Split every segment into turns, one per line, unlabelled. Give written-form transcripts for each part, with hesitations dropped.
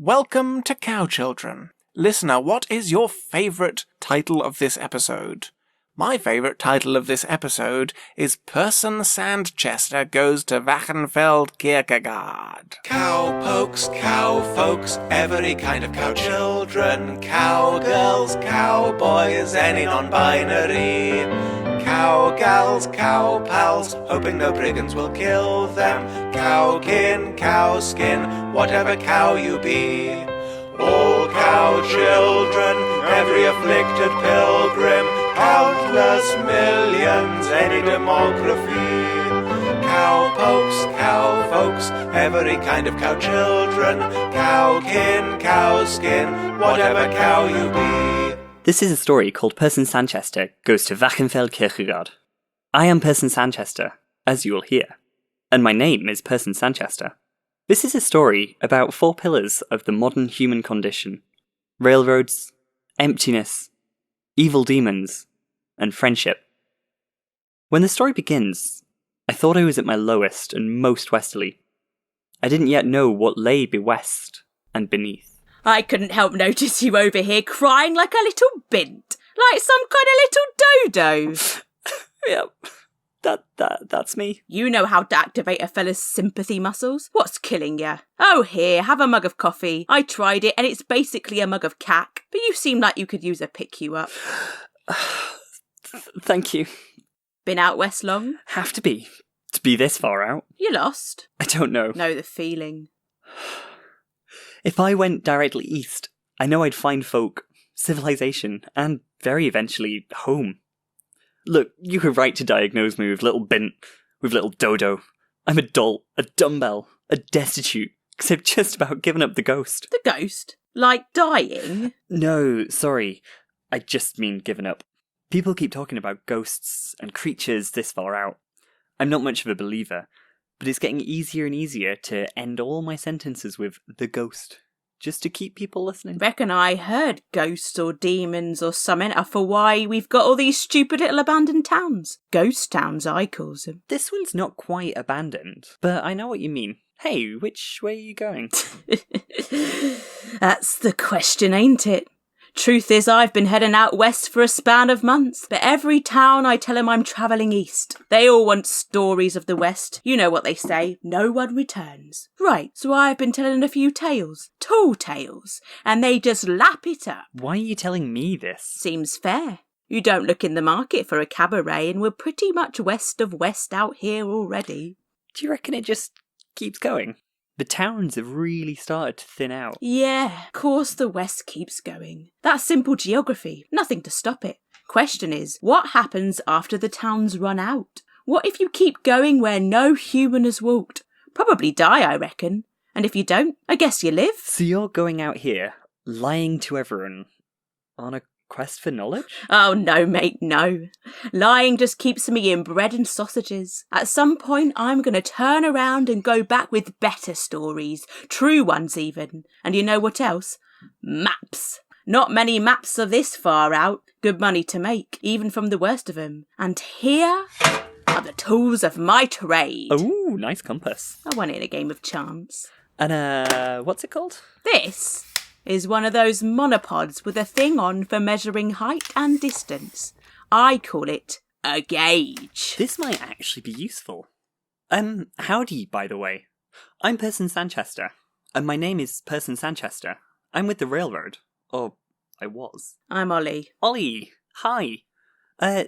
Welcome to Cow Children. Listener, what is your favourite title of this episode? My favourite title of this episode is Person Sandchester Goes to Wachenfeld Kierkegaard. Cow pokes, cow folks, every kind of cow children, cow girls, cow boys, any non-binary. Cow gals, cow pals, hoping no brigands will kill them. Cow kin, cow skin, whatever cow you be. All cow children, every afflicted pilgrim, countless millions, any demography. Cow pokes, cow folks, every kind of cow children, cow kin, cow skin, whatever cow you be.
This is a story called Person Sandchester Goes to Wachenfeld Kierkegaard. I am Person Sandchester, as you will hear, and my name is Person Sandchester. This is a story about 4 pillars of the modern human condition: railroads, emptiness, evil demons, and friendship. When the story begins, I thought I was at my lowest and most westerly. I didn't yet know what lay west and beneath.
I couldn't help notice you over here crying like a little bint, like some kind of little dodo.
Yep, that's me.
You know how to activate a fella's sympathy muscles. What's killing ya? Oh, here, have a mug of coffee. I tried it and it's basically a mug of cack, but you seem like you could use a pick you up.
Thank you.
Been out west long?
Have to be this far out.
You lost?
I don't know.
Know the feeling.
If I went directly east, I know I'd find folk, civilization, and very eventually home. Look, you were right to diagnose me with little bint, with little dodo. I'm a dolt, a dumbbell, a destitute, because I've just about given up the ghost.
The ghost? Like dying?
No, sorry. I just mean given up. People keep talking about ghosts and creatures this far out. I'm not much of a believer, but it's getting easier and easier to end all my sentences with the ghost, just to keep people listening.
Reckon I heard ghosts or demons or something are for why we've got all these stupid little abandoned towns. Ghost towns, I calls them.
This one's not quite abandoned, but I know what you mean. Hey, which way are you going?
That's the question, ain't it? Truth is, I've been heading out west for a span of months, but every town I tell 'em I'm travelling east. They all want stories of the west. You know what they say, no one returns. Right, so I've been telling a few tales, tall tales, and they just lap it up.
Why are you telling me this?
Seems fair. You don't look in the market for a cabaret and we're pretty much west of west out here already.
Do you reckon it just keeps going? The towns have really started to thin out.
Yeah, course the west keeps going. That's simple geography, nothing to stop it. Question is, what happens after the towns run out? What if you keep going where no human has walked? Probably die, I reckon. And if you don't, I guess you live.
So you're going out here, lying to everyone, on a quest for knowledge?
Oh no, mate, no. Lying just keeps me in bread and sausages. At some point, I'm going to turn around and go back with better stories. True ones, even. And you know what else? Maps. Not many maps are this far out. Good money to make, even from the worst of them. And here are the tools of my trade.
Oh, nice compass.
I won it in a game of chance.
And, what's it called?
This is one of those monopods with a thing on for measuring height and distance. I call it a gauge.
This might actually be useful. Howdy, by the way. I'm Person Sandchester, and my name is Person Sandchester. I'm with the railroad. Or, I was.
I'm Olly.
Olly, hi.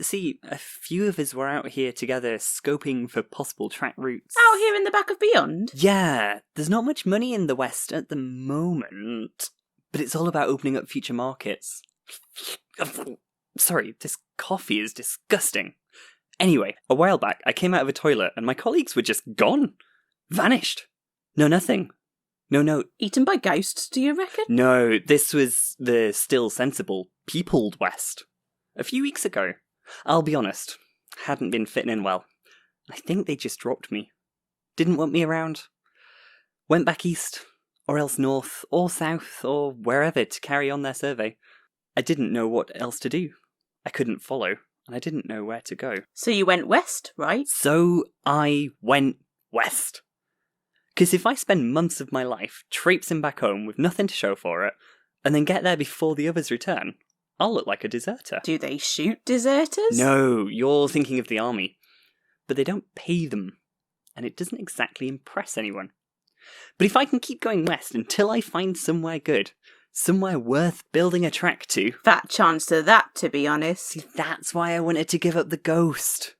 See, a few of us were out here together scoping for possible track routes.
Out here in the back of Beyond?
Yeah, there's not much money in the West at the moment, but it's all about opening up future markets. Sorry, this coffee is disgusting. Anyway, a while back, I came out of a toilet and my colleagues were just gone. Vanished. No nothing. No note.
Eaten by ghosts, do you reckon?
No, this was the still sensible, peopled West. A few weeks ago. I'll be honest, hadn't been fitting in well. I think they just dropped me. Didn't want me around. Went back east, or else north, or south, or wherever to carry on their survey. I didn't know what else to do. I couldn't follow, and I didn't know where to go.
So you went west, right?
So I went west. Because if I spend months of my life traipsing back home with nothing to show for it, and then get there before the others return, I'll look like a deserter.
Do they shoot deserters?
No, you're thinking of the army. But they don't pay them, and it doesn't exactly impress anyone. But if I can keep going west until I find somewhere good, somewhere worth building a track to...
Fat chance to that, to be honest.
See, that's why I wanted to give up the ghost.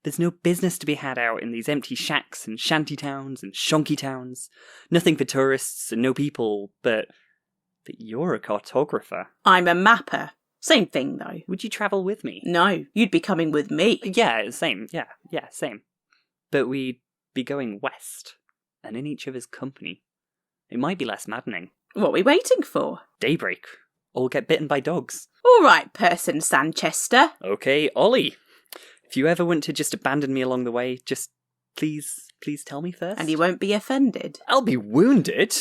There's no business to be had out in these empty shacks and shanty towns and shonky towns. Nothing for tourists and no people, but you're a cartographer.
I'm a mapper. Same thing, though.
Would you travel with me?
No, you'd be coming with me.
Yeah, same. Yeah, same. But we'd be going west, and in each other's company. It might be less maddening.
What are we waiting for?
Daybreak. Or we'll get bitten by dogs.
All right, Person Sandchester.
Okay, Olly. If you ever want to just abandon me along the way, just please tell me first.
And you won't be offended.
I'll be wounded,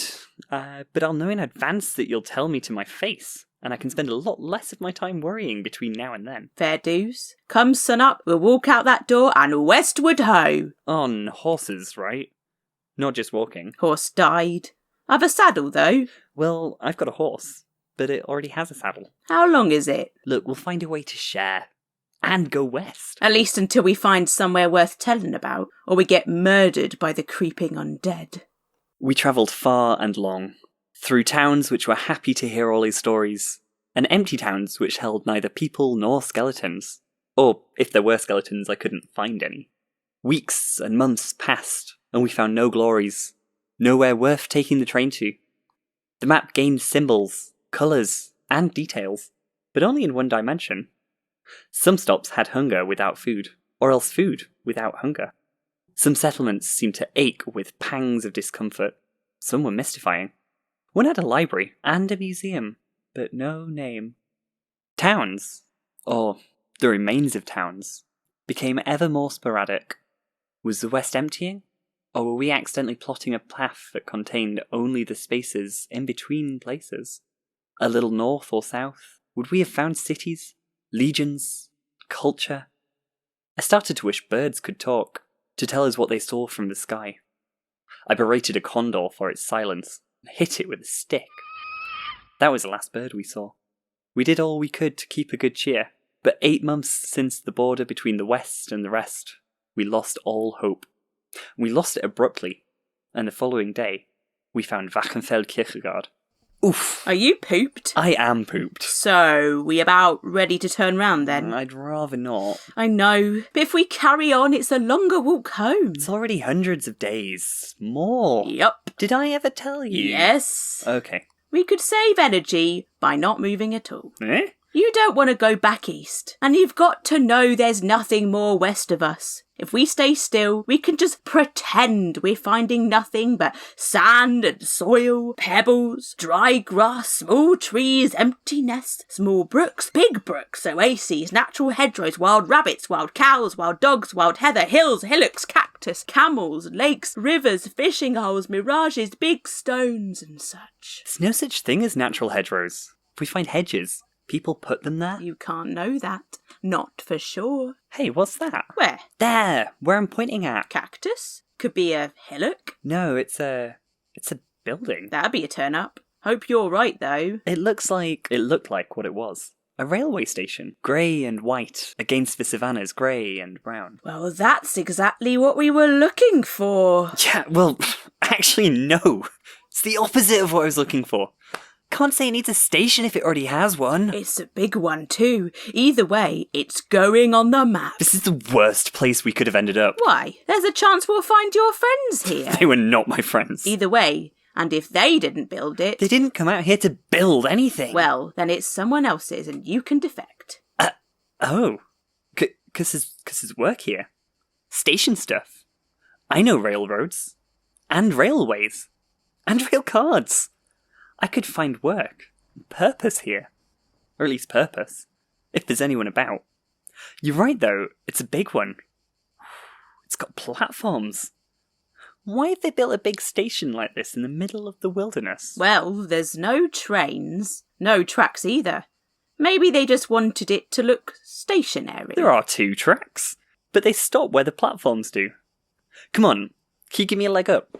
but I'll know in advance that you'll tell me to my face, and I can spend a lot less of my time worrying between now and then.
Fair dues. Come sun up, we'll walk out that door and westward ho.
On horses, right? Not just walking.
Horse died. I've a saddle, though.
Well, I've got a horse, but it already has a saddle.
How long is it?
Look, we'll find a way to share. And go west.
At least until we find somewhere worth telling about, or we get murdered by the creeping undead.
We travelled far and long, through towns which were happy to hear Olly's stories, and empty towns which held neither people nor skeletons. Or, if there were skeletons, I couldn't find any. Weeks and months passed, and we found no glories, nowhere worth taking the train to. The map gained symbols, colours, and details, but only in one dimension. Some stops had hunger without food, or else food without hunger. Some settlements seemed to ache with pangs of discomfort. Some were mystifying. One had a library and a museum, but no name. Towns, or the remains of towns, became ever more sporadic. Was the West emptying? Or were we accidentally plotting a path that contained only the spaces in between places? A little north or south, would we have found cities? Legions, culture. I started to wish birds could talk, to tell us what they saw from the sky. I berated a condor for its silence, and hit it with a stick. That was the last bird we saw. We did all we could to keep a good cheer, but 8 months since the border between the West and the rest, we lost all hope. We lost it abruptly, and the following day, we found Wachenfeld Kierkegaard. Oof.
Are you pooped?
I am pooped.
So, we about ready to turn round then?
I'd rather not.
I know, but if we carry on, it's a longer walk home.
It's already hundreds of days. More.
Yup.
Did I ever tell you?
Yes.
Okay.
We could save energy by not moving at all.
Eh?
You don't want to go back east, and you've got to know there's nothing more west of us. If we stay still, we can just pretend we're finding nothing but sand and soil, pebbles, dry grass, small trees, emptiness, small brooks, big brooks, oases, natural hedgerows, wild rabbits, wild cows, wild dogs, wild heather, hills, hillocks, cactus, camels, lakes, rivers, fishing holes, mirages, big stones and such.
There's no such thing as natural hedgerows. If we find hedges, people put them there.
You can't know that. Not for sure.
Hey, what's that?
Where?
There, where I'm pointing at.
Cactus? Could be a hillock.
No, it's a building.
That'd be a turn up. Hope you're right, though.
It looked like what it was. A railway station. Grey and white, against the savannas, grey and brown.
Well, that's exactly what we were looking for.
Yeah, well, actually no. It's the opposite of what I was looking for. Can't say it needs a station if it already has one.
It's a big one too. Either way, it's going on the map.
This is the worst place we could have ended up.
Why? There's a chance we'll find your friends here.
They were not my friends.
Either way, and if they didn't build it...
They didn't come out here to build anything.
Well, then it's someone else's and you can defect.
Oh. Because there's work here. Station stuff. I know railroads. And railways. And rail cards. I could find work, purpose here. Or at least purpose, if there's anyone about. You're right though, it's a big one. It's got platforms. Why have they built a big station like this in the middle of the wilderness?
Well, there's no trains, no tracks either. Maybe they just wanted it to look stationary.
There are 2 tracks, but they stop where the platforms do. Come on, can you give me a leg up?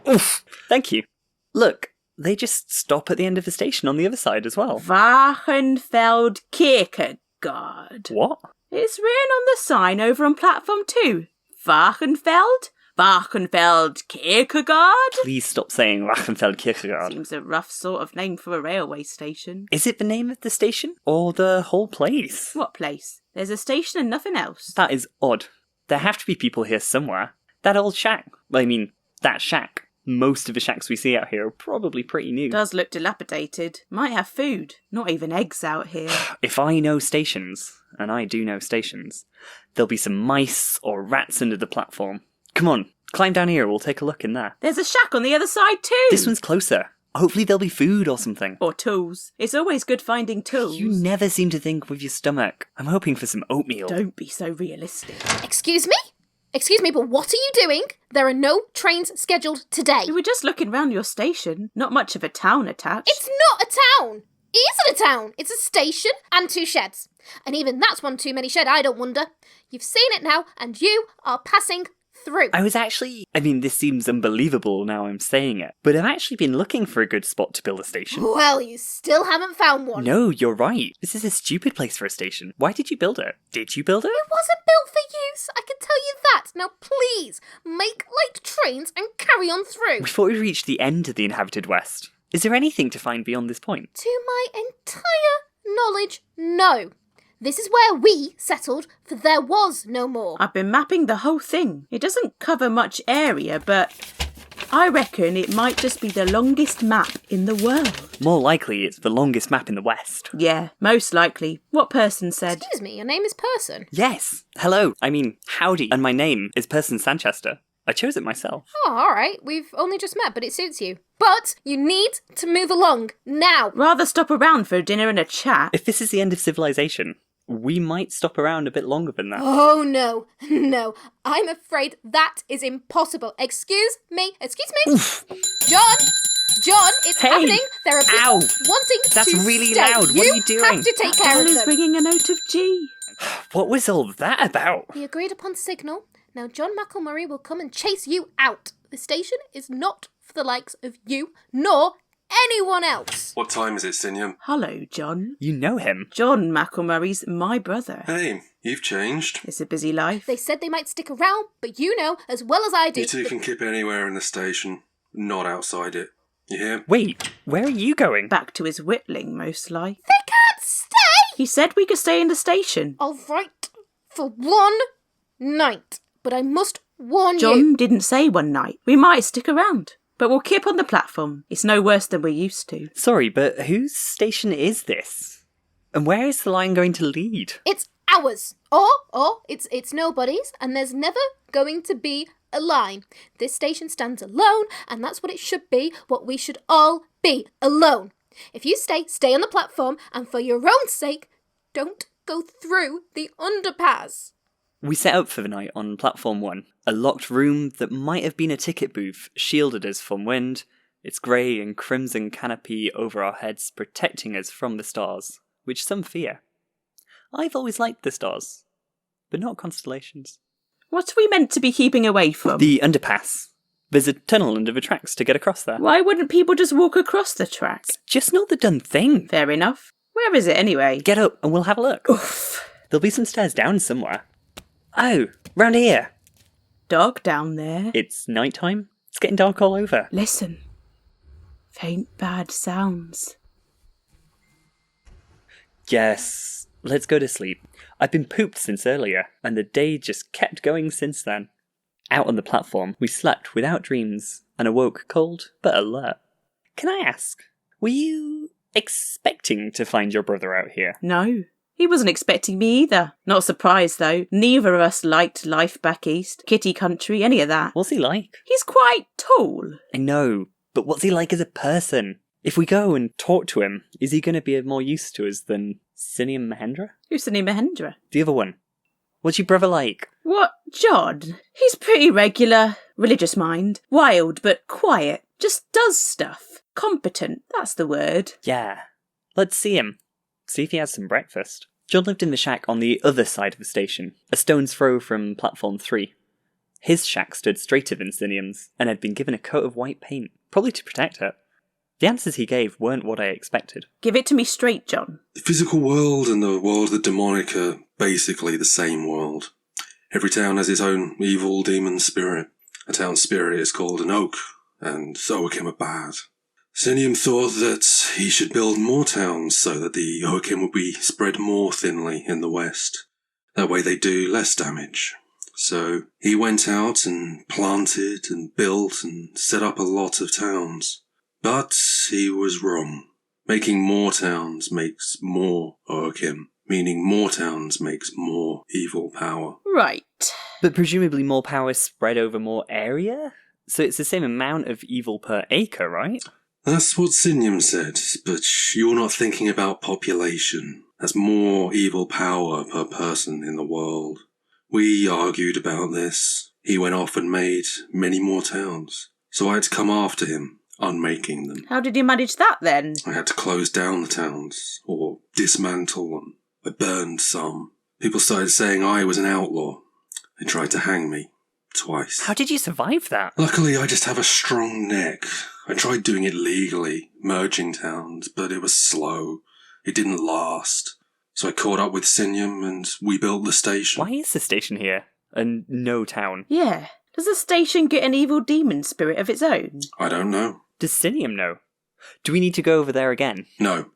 Oof, thank you. Look, they just stop at the end of the station on the other side as well.
Wachenfeld Kierkegaard.
What?
It's written on the sign over on platform 2. Wachenfeld? Wachenfeld Kierkegaard?
Please stop saying Wachenfeld Kierkegaard.
Seems a rough sort of name for a railway station.
Is it the name of the station? Or the whole place?
What place? There's a station and nothing else.
That is odd. There have to be people here somewhere. That old shack. That shack. Most of the shacks we see out here are probably pretty new.
Does look dilapidated. Might have food. Not even eggs out here.
If I know stations, and I do know stations, there'll be some mice or rats under the platform. Come on, climb down here, we'll take a look in there.
There's a shack on the other side too.
This one's closer. Hopefully there'll be food or something.
Or tools. It's always good finding tools.
You never seem to think with your stomach. I'm hoping for some oatmeal.
Don't be so realistic.
Excuse me? Excuse me, but what are you doing? There are no trains scheduled today.
We were just looking round your station. Not much of a town attached.
It's not a town! It isn't a town! It's a station and 2 sheds. And even that's one too many shed, I don't wonder. You've seen it now, and you are passing through.
This seems unbelievable now I'm saying it, but I've actually been looking for a good spot to build a station.
Well, you still haven't found one.
No, you're right. This is a stupid place for a station. Why did you build it? Did you build it?
It wasn't built for use, I can tell you that. Now please, make light trains and carry on through.
We thought we reached the end of the inhabited West. Is there anything to find beyond this point?
To my entire knowledge, no. This is where we settled, for there was no more.
I've been mapping the whole thing. It doesn't cover much area, but I reckon it might just be the longest map in the world.
More likely, it's the longest map in the West.
Yeah, most likely. What Person said.
Excuse me, your name is Person?
Yes. Hello. Howdy. And my name is Person Sandchester. I chose it myself.
Oh, alright. We've only just met, but it suits you. But you need to move along, now.
Rather stop around for a dinner and a chat.
If this is the end of civilization, we might stop around a bit longer than that.
Oh, no. No. I'm afraid that is impossible. Excuse me.
Oof.
John, it's happening. There are people
Ow.
wanting
That's
to
really
stay.
loud. What are you doing?
have to take care
Bell
of
is
them.
ringing a note of G.
What was all that about?
The agreed upon signal. Now John Macklemurray will come and chase you out. The station is not for the likes of you, nor anyone else.
What time is it, Synium?
Hello, John.
You know him.
John Macklemurray's my brother.
Hey, you've changed.
It's a busy life.
They said they might stick around, but you know as well as I do.
You two can keep anywhere in the station, not outside it. You hear?
Wait, where are you going?
Back to his whittling, most like.
They can't stay!
He said we could stay in the station.
All right, for one night. But I must warn you.
John didn't say one night. We might stick around. But we'll keep on the platform. It's no worse than we're used to.
Sorry, but whose station is this? And where is the line going to lead?
It's ours. Or it's nobody's, and there's never going to be a line. This station stands alone, and that's what it should be, what we should all be, alone. If you stay on the platform, and for your own sake, don't go through the underpass.
We set up for the night on platform 1, a locked room that might have been a ticket booth, shielded us from wind, its grey and crimson canopy over our heads protecting us from the stars, which some fear. I've always liked the stars, but not constellations.
What are we meant to be keeping away from?
The underpass. There's a tunnel under the tracks to get across there.
Why wouldn't people just walk across the track?
It's just not the done thing.
Fair enough. Where is it anyway?
Get up and we'll have a look.
Oof.
There'll be some stairs down somewhere. Oh, round here.
Dog down there.
It's night time. It's getting dark all over.
Listen. Faint bad sounds.
Yes, let's go to sleep. I've been pooped since earlier, and the day just kept going since then. Out on the platform, we slept without dreams, and awoke cold but alert. Can I ask, were you expecting to find your brother out here?
No. He wasn't expecting me either. Not surprised though. Neither of us liked life back east, kitty country, any of that.
What's he like?
He's quite tall.
I know, but what's he like as a person? If we go and talk to him, is he going to be of more use to us than Synium Mahendra?
Who's Synium Mahendra?
The other one. What's your brother like?
What, John? He's pretty regular. Religious mind. Wild but quiet. Just does stuff. Competent, that's the word.
Yeah. Let's see him. See if he has some breakfast. John lived in the shack on the other side of the station, a stone's throw from platform 3. His shack stood straighter than Synium's, and had been given a coat of white paint, probably to protect it. The answers he gave weren't what I expected.
Give it to me straight, John.
The physical world and the world of the demonic are basically the same world. Every town has its own evil demon spirit. A town spirit is called an oak, and Oachim are bad. Synium thought that he should build more towns so that the Oachim would be spread more thinly in the west. That way they do less damage. So he went out and planted and built and set up a lot of towns. But he was wrong. Making more towns makes more Oachim, meaning more towns makes more evil power.
Right.
But presumably more power spread over more area? So it's the same amount of evil per acre, right?
That's what Synium said, but you're not thinking about population. That's more evil power per person in the world. We argued about this. He went off and made many more towns. So I had to come after him, unmaking them.
How did you manage that then?
I had to close down the towns, or dismantle them. I burned some. People started saying I was an outlaw. They tried to hang me. Twice.
How did you survive that?
Luckily, I just have a strong neck. I tried doing it legally, merging towns, but it was slow. It didn't last. So I caught up with Synium and we built the station.
Why is the station here, and no town?
Yeah. Does the station get an evil demon spirit of its own?
I don't know.
Does Synium know? Do we need to go over there again?
No.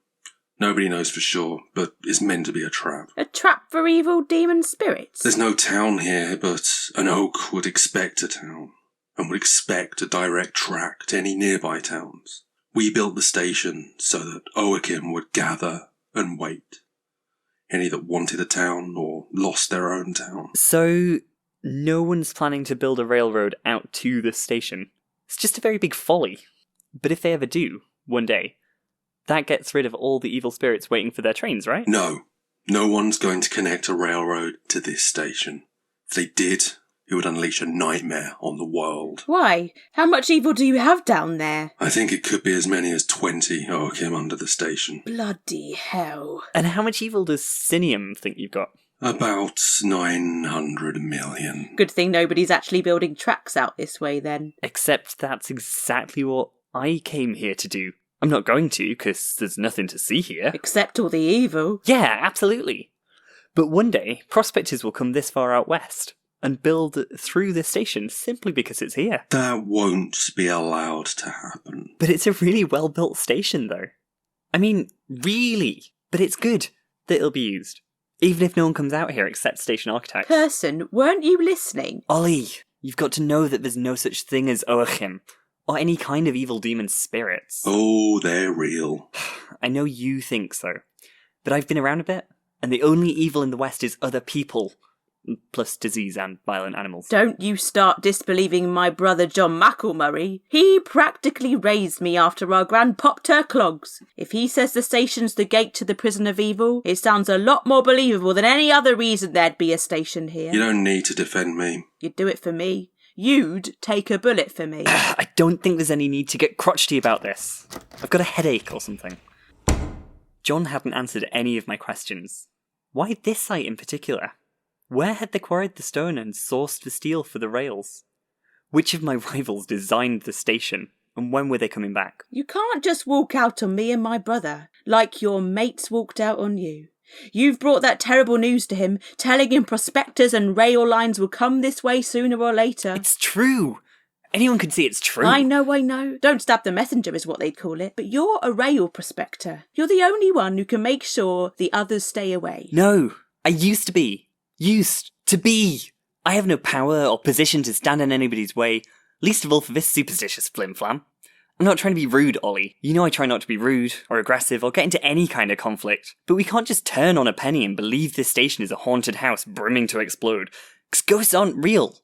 Nobody knows for sure, but it's meant to be a trap.
A trap for evil demon spirits?
There's no town here, but an oak would expect a town, and would expect a direct track to any nearby towns. We built the station so that Oachim would gather and wait. Any that wanted a town or lost their own town.
So, no one's planning to build a railroad out to the station. It's just a very big folly. But if they ever do, one day, that gets rid of all the evil spirits waiting for their trains, right?
No. No one's going to connect a railroad to this station. If they did, it would unleash a nightmare on the world.
Why? How much evil do you have down there?
I think it could be as many as 20 Oachim under the station.
Bloody hell.
And how much evil does Synium think you've got?
About 900 million.
Good thing nobody's actually building tracks out this way then.
Except that's exactly what I came here to do. I'm not going to, because there's nothing to see here.
Except all the evil.
Yeah, absolutely. But one day, prospectors will come this far out west and build through this station simply because it's here.
That won't be allowed to happen.
But it's a really well-built station, though. I mean, really. But it's good that it'll be used. Even if no one comes out here except station architects.
Person, weren't you listening?
Olly, you've got to know that there's no such thing as Oachim, or any kind of evil demon spirits.
Oh, they're real.
I know you think so, but I've been around a bit, and the only evil in the West is other people, plus disease and violent animals.
Don't you start disbelieving my brother John Macklemurray. He practically raised me after our gran popped her clogs. If he says the station's the gate to the prison of evil, it sounds a lot more believable than any other reason there'd be a station here.
You don't need to defend me.
You'd do it for me. You'd take a bullet for me.
I don't think there's any need to get crotchety about this. I've got a headache or something. John hadn't answered any of my questions. Why this site in particular? Where had they quarried the stone and sourced the steel for the rails? Which of my rivals designed the station, and when were they coming back?
You can't just walk out on me and my brother, like your mates walked out on you. You've brought that terrible news to him, telling him prospectors and rail lines will come this way sooner or later.
It's true! Anyone can see it's true.
I know. Don't stab the messenger is what they'd call it. But you're a rail prospector. You're the only one who can make sure the others stay away.
No, I used to be. I have no power or position to stand in anybody's way, least of all for this superstitious flim-flam. I'm not trying to be rude, Olly. You know I try not to be rude, or aggressive, or get into any kind of conflict. But we can't just turn on a penny and believe this station is a haunted house brimming to explode. 'Cause ghosts aren't real.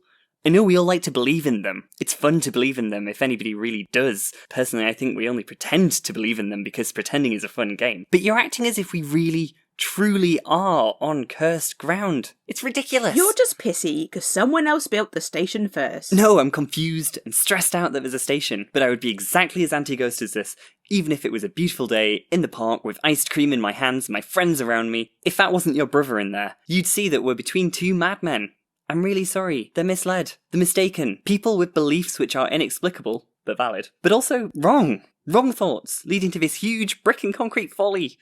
I know we all like to believe in them. It's fun to believe in them if anybody really does. Personally, I think we only pretend to believe in them because pretending is a fun game. But you're acting as if we really, truly are on cursed ground. It's ridiculous.
You're just pissy because someone else built the station first.
No, I'm confused and stressed out that there's a station, but I would be exactly as anti-ghost as this, even if it was a beautiful day in the park with iced cream in my hands and my friends around me. If that wasn't your brother in there, you'd see that we're between two madmen. I'm really sorry. They're misled. They're mistaken. People with beliefs which are inexplicable, but valid. But also wrong. Wrong thoughts, leading to this huge brick and concrete folly.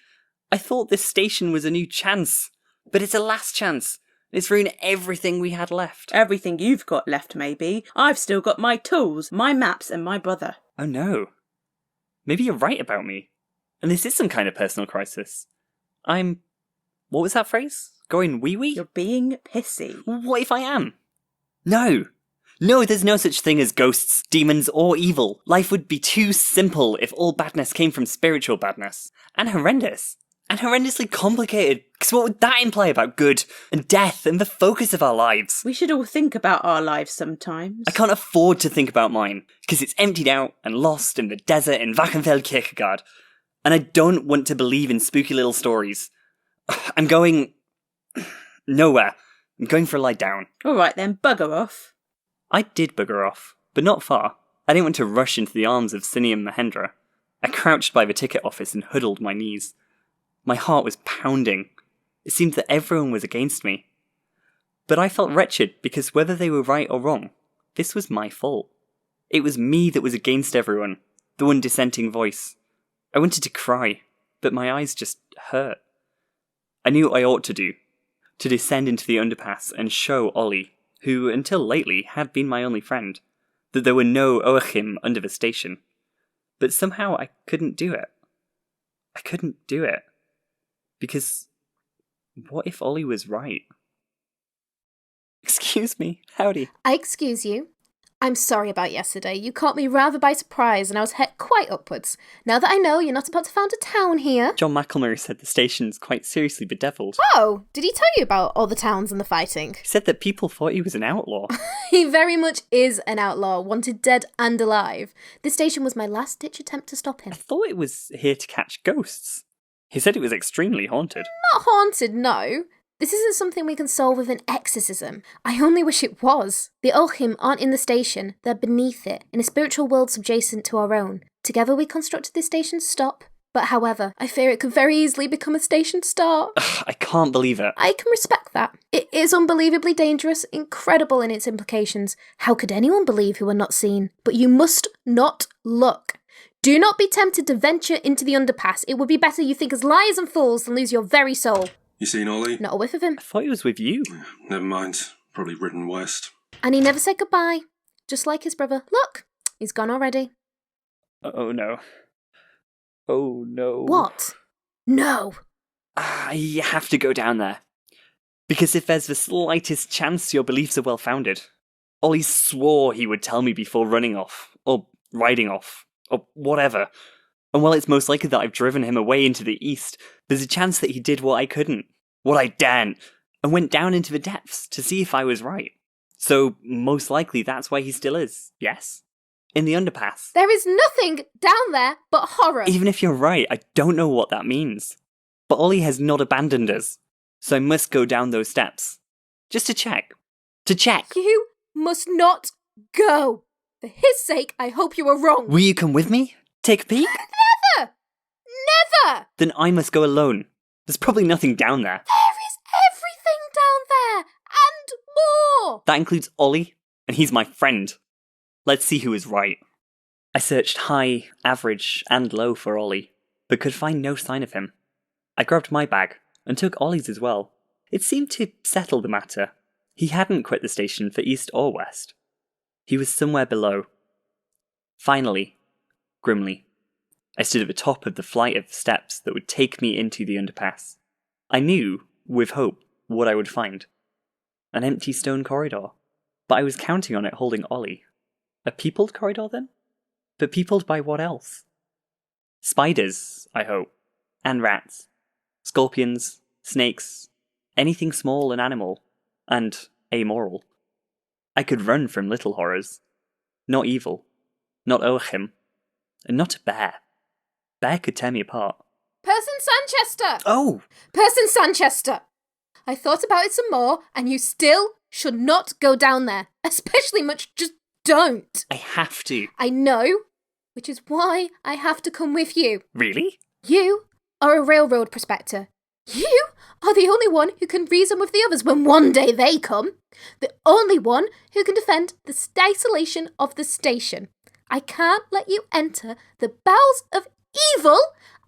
I thought this station was a new chance. But it's a last chance. It's ruined everything we had left.
Everything you've got left, maybe. I've still got my tools, my maps, and my brother.
Oh no. Maybe you're right about me. And this is some kind of personal crisis. What was that phrase? Going wee-wee?
You're being pissy.
What if I am? No. No, there's no such thing as ghosts, demons, or evil. Life would be too simple if all badness came from spiritual badness. And horrendous. And horrendously complicated. Because what would that imply about good and death and the focus of our lives?
We should all think about our lives sometimes.
I can't afford to think about mine, because it's emptied out and lost in the desert in Wachenfeld Kierkegaard. And I don't want to believe in spooky little stories. I'm going... nowhere. I'm going for a lie down.
All right then, bugger off.
I did bugger off, but not far. I didn't want to rush into the arms of Synium Mahendra. I crouched by the ticket office and huddled my knees. My heart was pounding. It seemed that everyone was against me. But I felt wretched because whether they were right or wrong, this was my fault. It was me that was against everyone, the one dissenting voice. I wanted to cry, but my eyes just hurt. I knew what I ought to do, to descend into the underpass and show Olly, who until lately had been my only friend, that there were no Oachim under the station. But somehow I couldn't do it. I couldn't do it. Because what if Olly was right? Excuse me, howdy.
I excuse you. I'm sorry about yesterday. You caught me rather by surprise and I was head quite upwards. Now that I know you're not about to found a town here...
John Macklemurray said the station's quite seriously bedevilled.
Oh, did he tell you about all the towns and the fighting?
He said that people thought he was an outlaw.
He very much is an outlaw, wanted dead and alive. This station was my last-ditch attempt to stop him.
I thought it was here to catch ghosts. He said it was extremely haunted.
Not haunted, no. This isn't something we can solve with an exorcism. I only wish it was. The Oachim aren't in the station, they're beneath it, in a spiritual world subjacent to our own. Together we constructed this station's stop. But however, I fear it could very easily become a station start.
I can't believe it.
I can respect that. It is unbelievably dangerous, incredible in its implications. How could anyone believe who are not seen? But you must not look. Do not be tempted to venture into the underpass. It would be better you think as liars and fools than lose your very soul.
You seen Olly?
Not a whiff of him.
I thought he was with you.
Never mind. Probably ridden west.
And he never said goodbye. Just like his brother. Look, he's gone already.
Oh no. Oh no.
What? No.
You have to go down there. Because if there's the slightest chance your beliefs are well founded, Olly swore he would tell me before running off, or riding off, or whatever. And while it's most likely that I've driven him away into the east, there's a chance that he did what I couldn't, what I daren't, and went down into the depths to see if I was right. So most likely that's why he still is, yes? In the underpass.
There is nothing down there but horror.
Even if you're right, I don't know what that means. But Olly has not abandoned us, so I must go down those steps. Just to check. To check.
You must not go. For his sake, I hope you are wrong.
Will you come with me? Take a peek?
Never! Never!
Then I must go alone. There's probably nothing down there.
There is everything down there, and more!
That includes Olly, and he's my friend. Let's see who is right. I searched high, average, and low for Olly, but could find no sign of him. I grabbed my bag, and took Olly's as well. It seemed to settle the matter. He hadn't quit the station for east or west. He was somewhere below. Finally, grimly, I stood at the top of the flight of steps that would take me into the underpass. I knew, with hope, what I would find. An empty stone corridor. But I was counting on it holding Olly. A peopled corridor, then? But peopled by what else? Spiders, I hope. And rats. Scorpions, snakes, anything small and animal. And amoral. I could run from little horrors. Not evil. Not Oachim. And not a bear. Bear could tear me apart.
Person Sandchester!
Oh!
Person Sandchester! I thought about it some more, and you still should not go down there. Especially much, just don't.
I have to.
I know, which is why I have to come with you.
Really?
You are a railroad prospector. You are the only one who can reason with the others when one day they come. The only one who can defend the desolation of the station. I can't let you enter the bowels of evil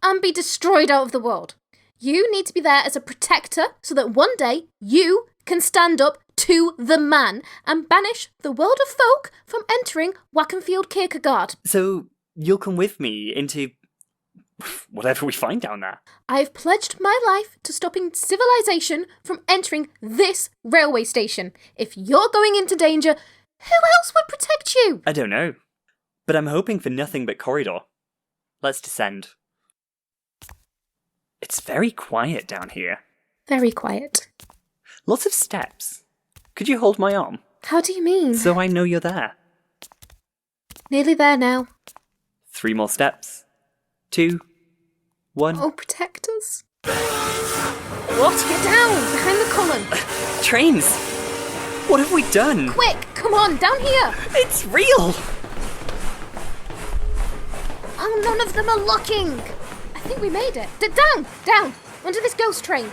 and be destroyed out of the world. You need to be there as a protector so that one day you can stand up to the man and banish the world of folk from entering Wachenfeld Kierkegaard.
So you'll come with me into whatever we find down there?
I've pledged my life to stopping civilization from entering this railway station. If you're going into danger, who else would protect you?
I don't know, but I'm hoping for nothing but corridor. Let's descend. It's very quiet down here.
Very quiet.
Lots of steps. Could you hold my arm?
How do you mean?
So I know you're there.
Nearly there now.
3 more steps. 2, 1.
Oh, protect us.
What?
Get down! Behind the column.
Trains! What have we done?
Quick! Come on, down here!
It's real!
Oh, none of them are locking! I think we made it. Down! Under this ghost train.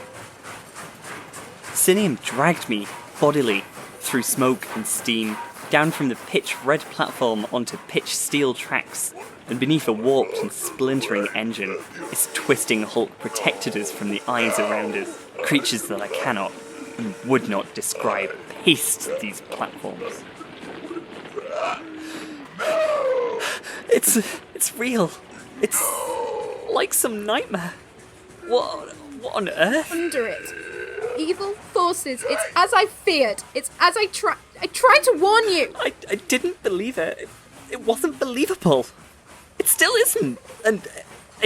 Synium dragged me, bodily, through smoke and steam, down from the pitch-red platform onto pitch-steel tracks, and beneath a warped and splintering engine, its twisting hulk protected us from the eyes around us. Creatures that I cannot and would not describe paced these platforms. It's real. It's like some nightmare. What on earth?
Under it. Evil forces. It's as I feared. It's as I tried to warn you.
I didn't believe it. It wasn't believable. It still isn't. And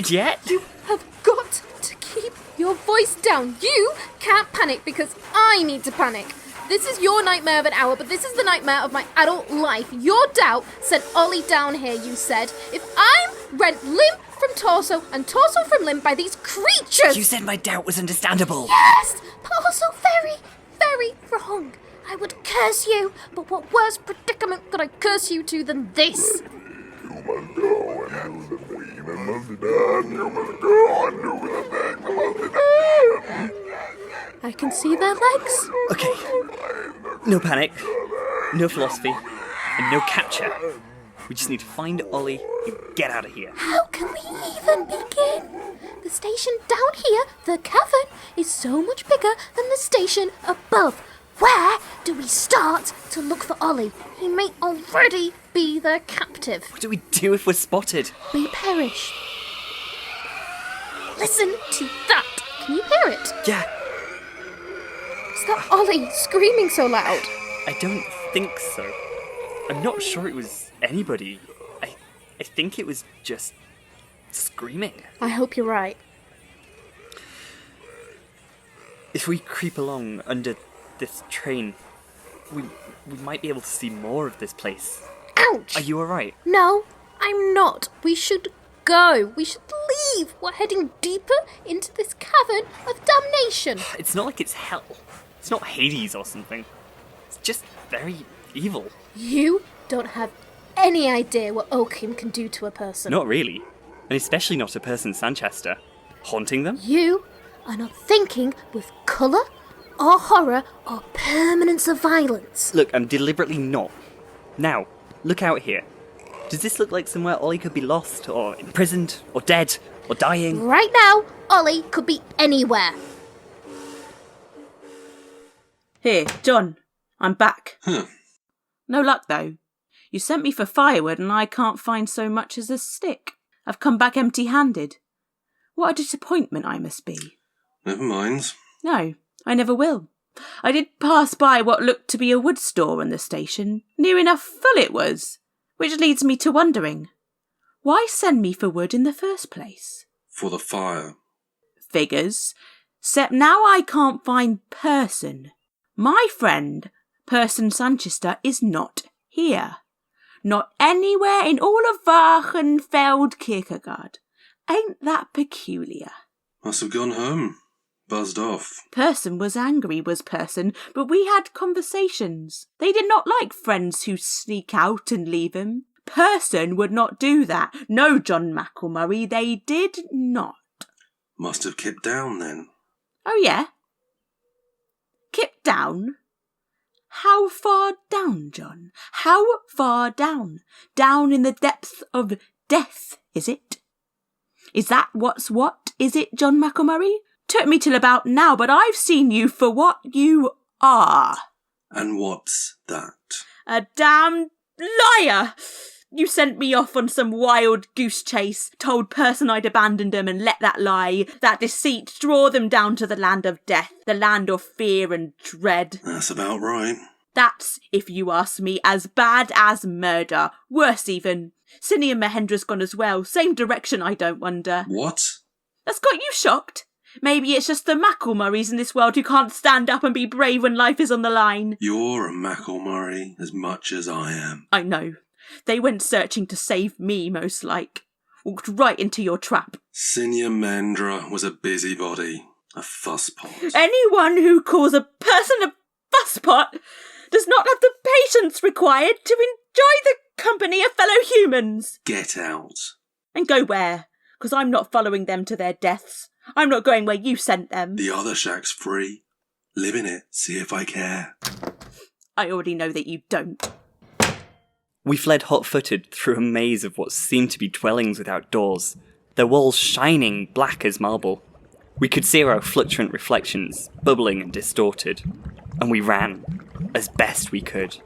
yet...
You have got to keep your voice down. You can't panic because I need to panic. This is your nightmare of an hour, but this is the nightmare of my adult life. Your doubt sent Olly down here, you said. If I'm rent limb from torso and torso from limb by these creatures...
You said my doubt was understandable.
Yes, but also very, very wrong. I would curse you, but what worse predicament could I curse you to than this? I can see their legs.
Okay. No panic, no philosophy, and no capture. We just need to find Olly and get out of here.
How can we even begin? The station down here, the cavern, is so much bigger than the station above. Where do we start to look for Olly? He may already be their captive.
What do we do if we're spotted?
We perish. Listen to that. Can you hear it?
Yeah,
Is that Olly screaming so loud?
I don't think so. I'm not sure it was anybody. I think it was just screaming.
I hope you're right.
If we creep along under this train, we might be able to see more of this place.
Ouch!
Are you alright?
No, I'm not. We should go. We should leave. We're heading deeper into this cavern of damnation.
It's not like it's hell. It's not Hades or something. It's just very evil.
You don't have any idea what Oachim can do to a person.
Not really. And especially not a Person Sandchester. Haunting them?
You are not thinking with colour or horror or permanence of violence.
Look, I'm deliberately not. Now, look out here. Does this look like somewhere Olly could be lost, or imprisoned, or dead, or dying?
Right now, Olly could be anywhere.
Here, John, I'm back.
Huh.
No luck, though. You sent me for firewood and I can't find so much as a stick. I've come back empty-handed. What a disappointment I must be.
Never mind.
No, I never will. I did pass by what looked to be a wood store in the station. Near enough full it was. Which leads me to wondering, why send me for wood in the first place?
For the fire.
Figures. Except now I can't find Person. My friend, Person Sandchester, is not here. Not anywhere in all of Wachenfeld Kierkegaard. Ain't that peculiar?
Must have gone home. Buzzed off.
Person was angry, was Person, but we had conversations. They did not like friends who sneak out and leave him. Person would not do that. No, John Macklemurray, they did not.
Must have kept down then.
Oh yeah? Kip down? How far down, John? How far down? Down in the depths of death, is it? Is that what's what, is it, John Macklemurray? Took me till about now, but I've seen you for what you are.
And what's that?
A damned liar! You sent me off on some wild goose chase, told Person I'd abandoned them and let that lie, that deceit draw them down to the land of death, the land of fear and dread.
That's about right.
That's, if you ask me, as bad as murder. Worse even. Synium Mahendra's gone as well. Same direction, I don't wonder.
What?
That's got you shocked? Maybe it's just the Macklemurrays in this world who can't stand up and be brave when life is on the line.
You're a Macklemurray as much as I am.
I know. They went searching to save me, most like. Walked right into your trap.
Synium Mandra was a busybody, a fusspot.
Anyone who calls a person a fusspot does not have the patience required to enjoy the company of fellow humans.
Get out.
And go where? Because I'm not following them to their deaths. I'm not going where you sent them.
The other shack's free. Live in it, see if I care.
I already know that you don't.
We fled hot-footed through a maze of what seemed to be dwellings without doors, their walls shining black as marble. We could see our fluctuant reflections, bubbling and distorted, and we ran, as best we could.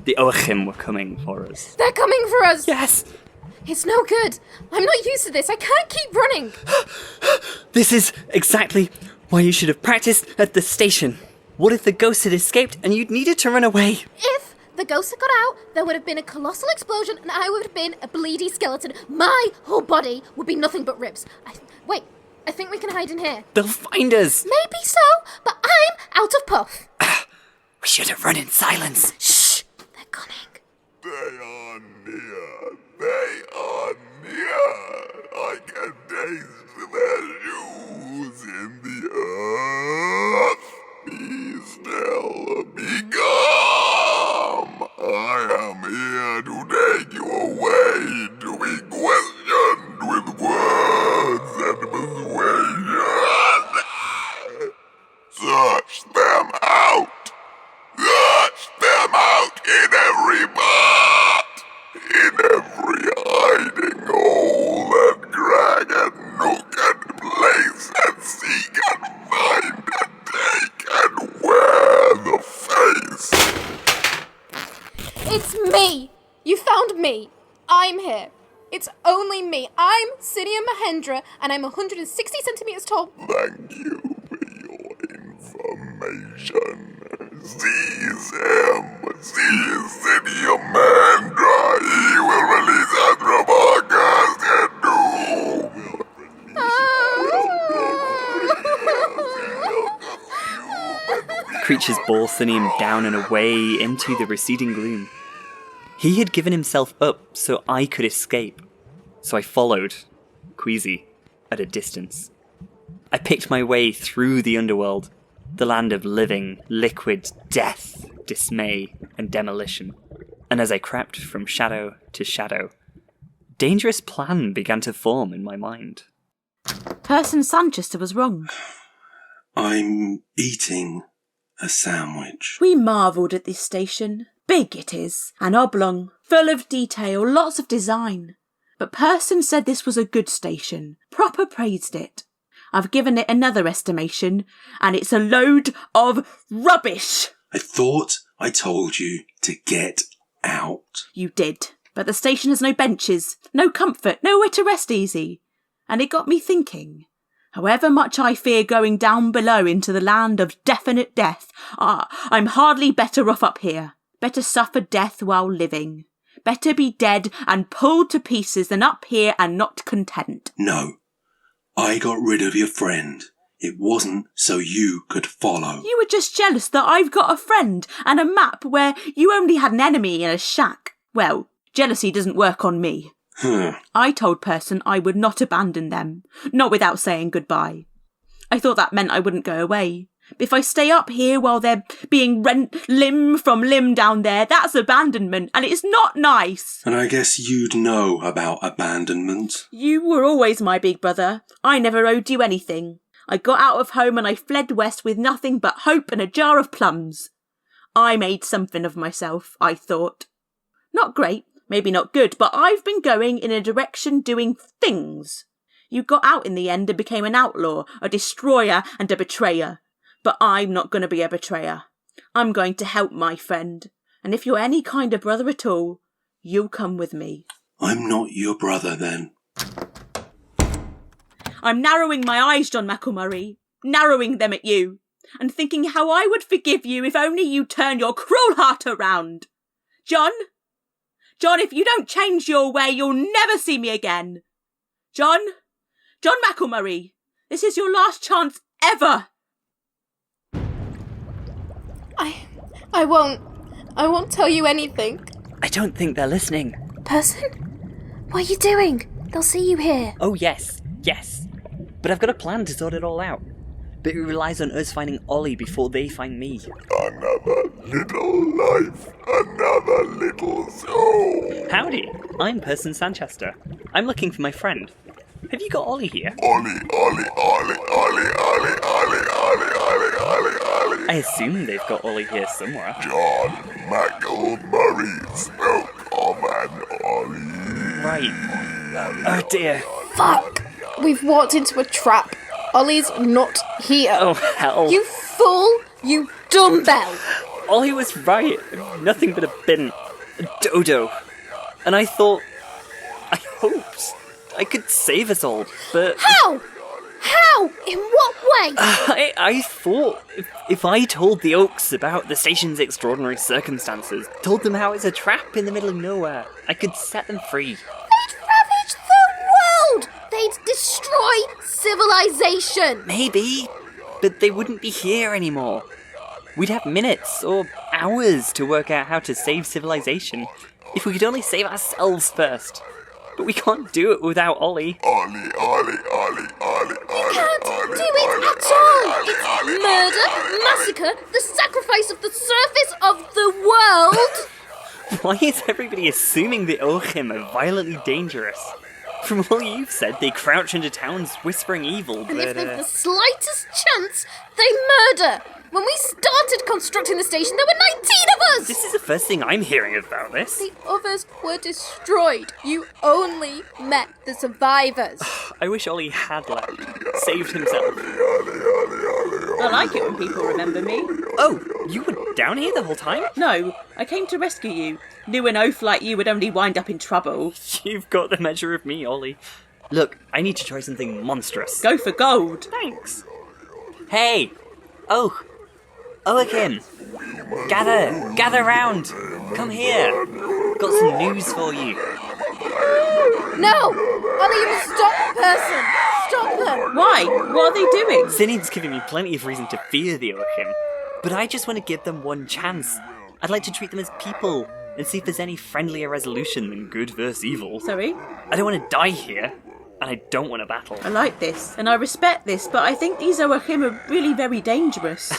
The Oachim were coming for us.
They're coming for us!
Yes!
It's no good. I'm not used to this. I can't keep running.
This is exactly why you should have practiced at the station. What if the ghost had escaped and you'd needed to run away?
If the ghost had got out, there would have been a colossal explosion and I would have been a bleedy skeleton. My whole body would be nothing but ribs. Wait, I think we can hide in here.
They'll find us.
Maybe so, but I'm out of puff.
We should have run in silence.
Shh, they're coming.
They are near. They are near. I can taste their shoes in the earth. Be still, be calm. I am here to take you away, to be questioned with words and persuasion. Search them out. Search them out in every part. In every hiding hole and crack and nook and place and seek and find and take and wear the face.
It's me. You found me. I'm here. It's only me. I'm Synium Mahendra and I'm 160 centimetres tall.
Thank you for your information. Seize him. Seize Synium Mahendra. He will release Andromarcus and doom.
Creatures bore Synium down and away into the receding gloom. He had given himself up so I could escape. So I followed, queasy, at a distance. I picked my way through the underworld, the land of living, liquid death, dismay, and demolition. And as I crept from shadow to shadow, a dangerous plan began to form in my mind.
Person Sandchester was wrong.
I'm eating a sandwich.
We marvelled at this station. Big it is, and oblong, full of detail, lots of design. But Person said this was a good station. Proper praised it. I've given it another estimation, and it's a load of rubbish.
I thought I told you to get out.
You did, but the station has no benches, no comfort, nowhere to rest easy. And it got me thinking. However much I fear going down below into the land of definite death, I'm hardly better off up here. Better suffer death while living. Better be dead and pulled to pieces than up here and not content.
No. I got rid of your friend. It wasn't so you could follow.
You were just jealous that I've got a friend and a map where you only had an enemy in a shack. Well, jealousy doesn't work on me. I told Person I would not abandon them, not without saying goodbye. I thought that meant I wouldn't go away. If I stay up here while they're being rent limb from limb down there, that's abandonment, and it's not nice.
And I guess you'd know about abandonment.
You were always my big brother. I never owed you anything. I got out of home and I fled west with nothing but hope and a jar of plums. I made something of myself, I thought. Not great, maybe not good, but I've been going in a direction doing things. You got out in the end and became an outlaw, a destroyer and a betrayer. But I'm not going to be a betrayer. I'm going to help my friend. And if you're any kind of brother at all, you'll come with me.
I'm not your brother, then.
I'm narrowing my eyes, John Macklemurray, narrowing them at you, and thinking how I would forgive you if only you turn your cruel heart around. John, if you don't change your way, you'll never see me again. John Macklemurray, this is your last chance ever.
I won't tell you anything.
I don't think they're listening.
Person? What are you doing? They'll see you here.
Oh, yes. But I've got a plan to sort it all out. But it relies on us finding Olly before they find me.
Another little life, another little soul.
Howdy, I'm Person Sandchester. I'm looking for my friend. Have you got Olly here?
Olly.
I assume they've got Olly here somewhere.
John Macklemurray spoke of an Olly.
Right. Oh dear.
Fuck! We've walked into a trap. Ollie's not here.
Oh hell.
You fool! You dumbbell!
Olly was right. Nothing but a bin. A dodo. And I hoped I could save us all, but...
How? How? In what way?
I thought if I told the Oaks about the station's extraordinary circumstances, told them how it's a trap in the middle of nowhere, I could set them free.
They'd ravage the world! They'd destroy civilization!
Maybe, but they wouldn't be here anymore. We'd have minutes or hours to work out how to save civilization, if we could only save ourselves first. But we can't do it without Olly.
Olly.
You can't do it at all! It's murder, massacre, the sacrifice of the surface of the world!
Why is everybody assuming the Oachim are violently dangerous? From all you've said, they crouch into towns whispering evil,
And
but...
if they've the slightest chance, they murder! When we started constructing the station, there were 19 of us!
This is the first thing I'm hearing about this.
The others were destroyed. You only met the survivors.
I wish Olly had left. Saved himself.
I like it when people remember me.
Oh, you were down here the whole time?
No, I came to rescue you. Knew an oaf like you would only wind up in trouble.
You've got the measure of me, Olly. Look, I need to try something monstrous.
Go for gold.
Thanks. Hey! Oachim! Gather round! Come here! Got some news for you.
No! Ollie, you must stop the person! Stop them!
Why? What are they doing?
Synium's giving me plenty of reason to fear the Oachim, but I just want to give them one chance. I'd like to treat them as people, and see if there's any friendlier resolution than good versus evil.
Sorry?
I don't want to die here, and I don't want to battle.
I like this, and I respect this, but I think these Oachim are really very dangerous.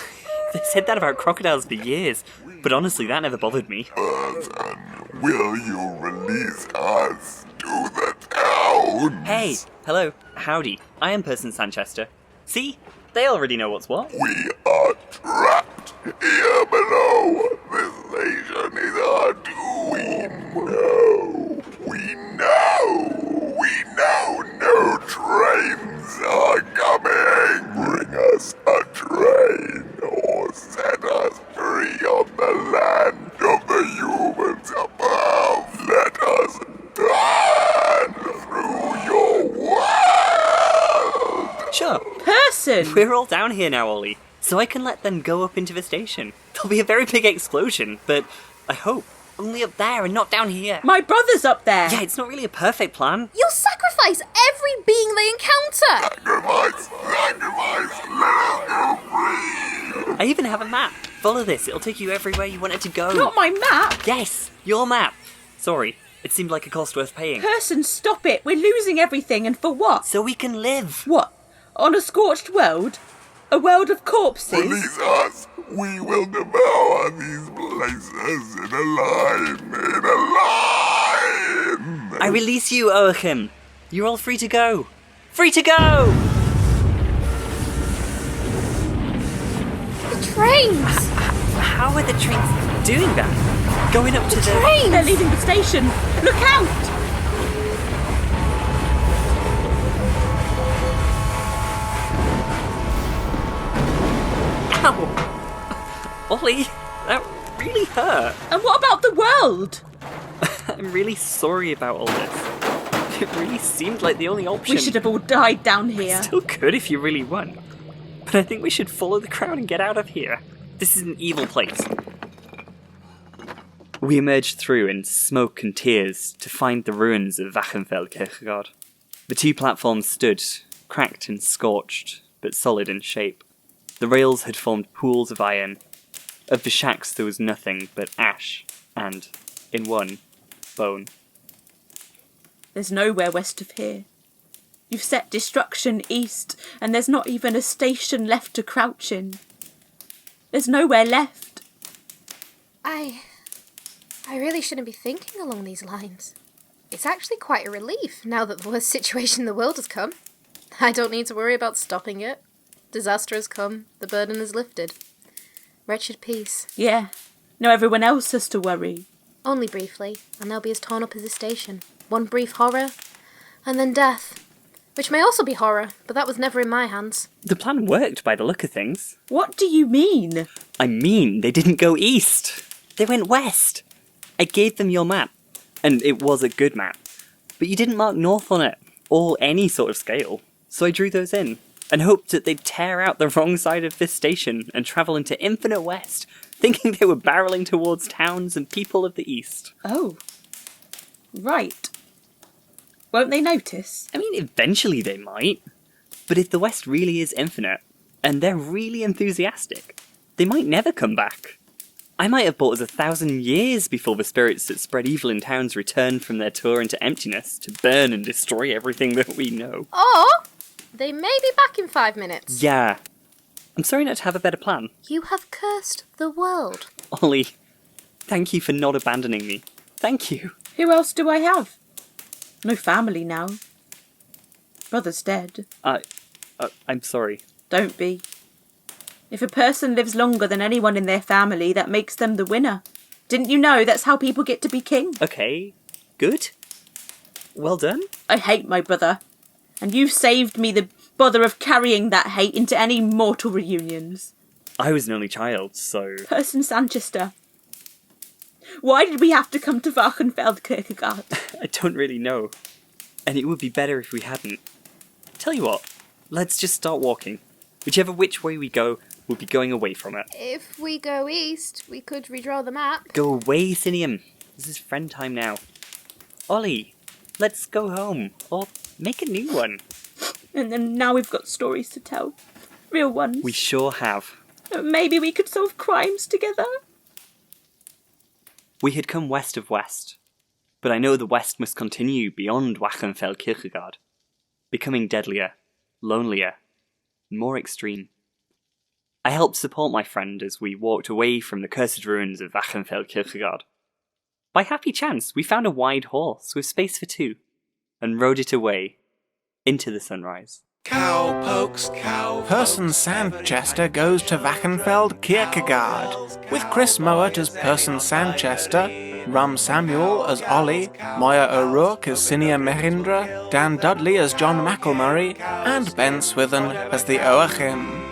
They said that about crocodiles for years, but honestly, that never bothered me.
Person, will you release us to the town?
Hey, hello, howdy, I am Person Sandchester. See? They already know what's what.
We are trapped here below. This station is our doom. We know no trains are coming. Bring us a train or set us free on the land of the humans above. Let us burn through your world.
Sure,
Person!
we're all down here now, Olly, so I can let them go up into the station. There'll be a very big explosion, but I hope only up there and not down here.
My brother's up there!
Yeah, it's not really a perfect plan.
You'll sacrifice every being they encounter!
Sacrifice, let us go free.
I even have a map. Follow this, it'll take you everywhere you want it to go.
Not my map!
Yes, your map. Sorry, it seemed like a cost worth paying.
Person, stop it! We're losing everything, and for what?
So we can live.
What? On a scorched world? A world of corpses?
Release us. We will devour these places in a line.
I release you, Oachim. You're all free to go. Free to go!
trains!
How are the trains doing that? Going up to the...
Trains!
They're leaving the station. Look out!
Ow! Olly, that really hurt.
And what about the world?
I'm really sorry about all this. It really seemed like the only option.
We should have all died down here.
Still could if you really want. But I think we should follow the crowd and get out of here. This is an evil place. We emerged through in smoke and tears to find the ruins of Wachenfeld Kierkegaard. The 2 platforms stood, cracked and scorched, but solid in shape. The rails had formed pools of iron. Of the shacks there was nothing but ash and, in one, bone.
There's nowhere west of here. You've set destruction east, and there's not even a station left to crouch in. There's nowhere left.
I really shouldn't be thinking along these lines. It's actually quite a relief now that the worst situation in the world has come. I don't need to worry about stopping it. Disaster has come, the burden is lifted. Wretched peace.
Yeah. Now everyone else has to worry.
Only briefly, and they'll be as torn up as the station. One brief horror, and then death. Which may also be horror, but that was never in my hands.
The plan worked by the look of things.
What do you mean?
I mean, they didn't go east. They went west. I gave them your map, and it was a good map. But you didn't mark north on it, or any sort of scale. So I drew those in, and hoped that they'd tear out the wrong side of this station and travel into infinite west, thinking they were barreling towards towns and people of the east.
Oh. Right. Won't they notice?
I mean, eventually they might. But if the west really is infinite, and they're really enthusiastic, they might never come back. I might have bought us 1,000 years before the spirits that spread evil in towns returned from their tour into emptiness to burn and destroy everything that we know.
Or they may be back in 5 minutes.
Yeah. I'm sorry not to have a better plan.
You have cursed the world.
Olly, thank you for not abandoning me. Thank you.
Who else do I have? No family now. Brother's dead.
I'm sorry.
Don't be. If a person lives longer than anyone in their family, that makes them the winner. Didn't you know that's how people get to be king?
Okay, good. Well done.
I hate my brother. And you've saved me the bother of carrying that hate into any mortal reunions.
I was an only child, so...
Person Sandchester. Why did we have to come to Wachenfeld Kierkegaard?
I don't really know. And it would be better if we hadn't. Tell you what, let's just start walking. Whichever which way we go, we'll be going away from it.
If we go east, we could redraw the map.
Go away, Synium. This is friend time now. Olly, let's go home. Or make a new one.
And then now we've got stories to tell. Real ones.
We sure have.
Maybe we could solve crimes together.
We had come west of west. But I know the west must continue beyond Wachenfeld Kierkegaard. Becoming deadlier, lonelier, more extreme. I helped support my friend as we walked away from the cursed ruins of Wachenfeld Kierkegaard. By happy chance, we found a wide horse with space for 2, and rode it away into the sunrise.
Cowpokes, Person Sandchester goes to Wachenfeld Kierkegaard, with Chris Mowat as Person Sandchester, Rum Samuel as Olly, Moya O'Rourke as Synium, Dan Dudley as John Macklemurray, and Ben Swithen as the Oachim.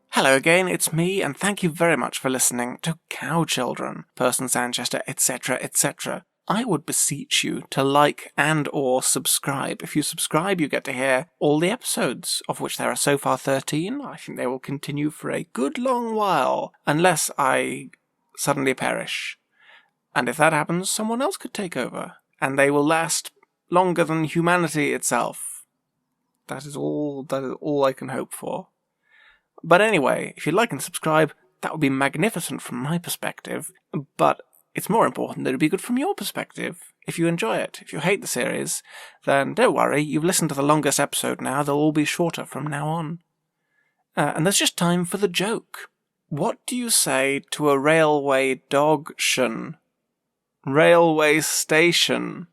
Hello again, it's me, and thank you very much for listening to Cow Children, Person Sandchester, etc., etc. I would beseech you to like and or subscribe. If you subscribe, you get to hear all the episodes, of which there are so far 13. I think they will continue for a good long while, unless I suddenly perish. And if that happens, someone else could take over, and they will last longer than humanity itself. That is all I can hope for. But anyway, if you'd like and subscribe, that would be magnificent from my perspective, but it's more important that it would be good from your perspective. If you enjoy it, if you hate the series, then don't worry, you've listened to the longest episode now, they'll all be shorter from now on. And there's just time for the joke. What do you say to a railway dog-tion? Railway station.